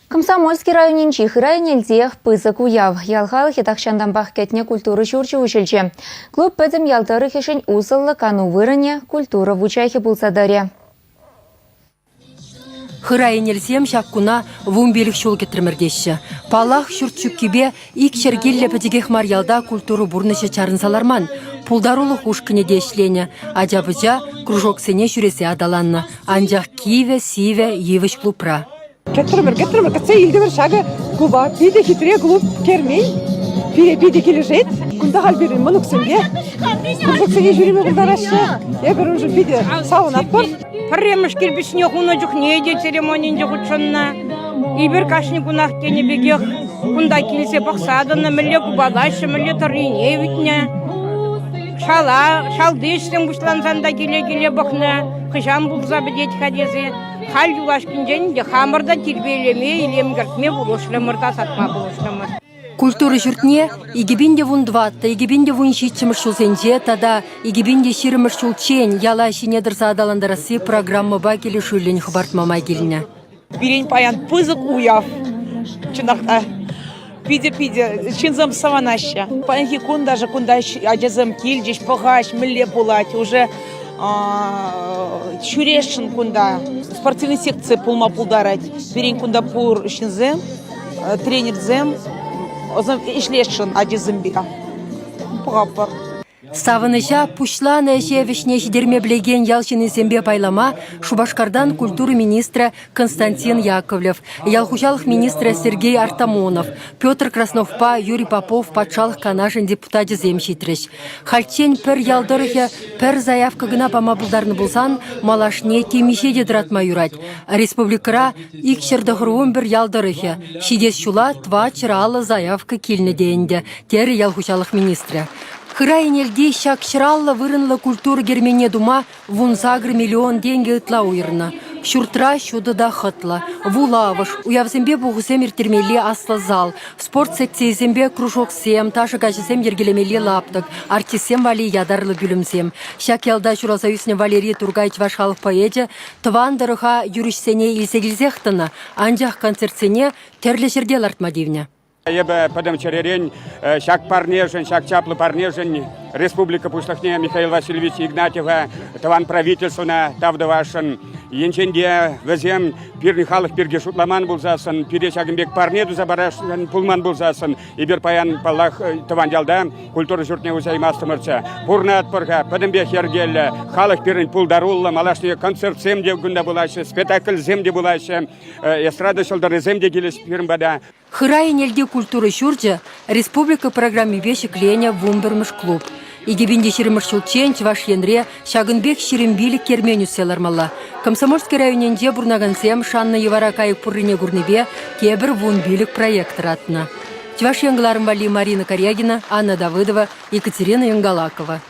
Комсомольский районин Чихырай нельзех пызык уяв. Ялхал хитахшандан бахкетне культуры чурчы училче. Клуб пэдем ялтары хешень усыллы кану вырыне культура в учайхе булсадаре. Хырай нельзем шаккуна вумбелих шул кетірмірдеші. Палах шүртшүк кебе ик шергелле пәдегех марьялда культуру бурнышы чарынсаларман. Пулдарулық ушкіне дешлене, ажабыжа кружок сене жүресе адаланны. Анжақ киве, сиве, евіш клубра. Кетірмір, кәтсе елді бір шағы клуба. Пиде хитре клуб кермей, пиде кележет. Күнді қал берін мұнық сөнге. Кружок сене жүреме құлдарашы. Ебір ұжы пиде сауынат бар. Премыш кирпичне хуна жүхнеде церемонинде хучынна. Ибір кашни кунақ кені бегех. Кунда келсе бақсадына мүлі кубалашы, мүлі тұрыне витне. Шалды іштен бұшлансанда келе бұқны. Қышан бұлза бідет қадезе. Хал юлашкінжен хамырда тербейлеме, илемгіртме бұлышлымырда сатма бұлышлымыр. Культура жүртне, игибинде вундватта, игибинде вуншитчимыр шулсенже, тада игибинде ширымыр шулчен, яла шинедірса адаландарасы программа бакелі шуллен хыбартмамай келіне. Бирень паян пызык уяв, чынақта. Пиде, чинзам саванаща. Паянки кунда аджазам кильдиш, погаш, милле булать, уже чурешин кунда. Спортивной секции пулма пулдарать. Бирень кунда пур шинзем, тренер зем. Озам ишлешин аджазамбия. Погапар. Савыныша пушланы вишне шидерме білеген ялшины зембе байлама Шубашкардан культуры министра Константин Яковлев, ялхушалық министра Сергей Артамонов, Петр Красновпа, Юрий Попов патшалық канашын депутаты земшитріш. Хальчен пір ялдырыхе пір заявка гына памабылдарны болсан, малашне темеше дедратма юрать. Республикара икшердығыруын бір ялдырыхе. Шидес шула тва чыралы заявка келіне дейінді, тері ялхушалық министра. Хырай нельде шакшыралла вырынла культура гермене дума вунзагры миллион деньги ытла уйрна. Шуртра шудыда хытла. Вулавыш, уявзембе буғысем ертермелі асла зал. Спорт секциясембе кружок сем, ташы кашысем ергелемелі лаптық. Артисем вали ядарлы бүлімсем. Шак ялда Шурасоюзне Валерий Тургайч вашхалық поэдже, тывандырыға юришсене илсегілзектіні, анжақ концертсене терлі жердел артмадивне. Ебе подам черерень, шак парнежен, шак чаплы парнежен, республика пушлахне Михаил Васильевич Игнатьева, таван правительствуна тавдавашын, енченде везем пирнихалық пирге шутламан болзасын, пире шагымбек парнеду забарашын пулман болзасын, ибер паян паллах таван ялда культура журтне узаймастымырца. Пурна атпырға, подамбе хергелі, халық пирін пулдарулла, малашне концерт земде гүнда булашы, спектакль земде булашы, эстрада шылдары земде келес пирін бада. Хырай нельде культуры шурджа республика программе вешек Леня Вумбермыш клуб. Игибинде ширимыш шулчен чваш янре шагынбек ширимбилик керменю селармалла. Комсомольский районенде бурнагансем шанна евара кайык пуррине гурнебе кебір вумбилик проект ратна. Чваш янгларым вали Марина Корягина, Анна Давыдова, Екатерина Янгалакова.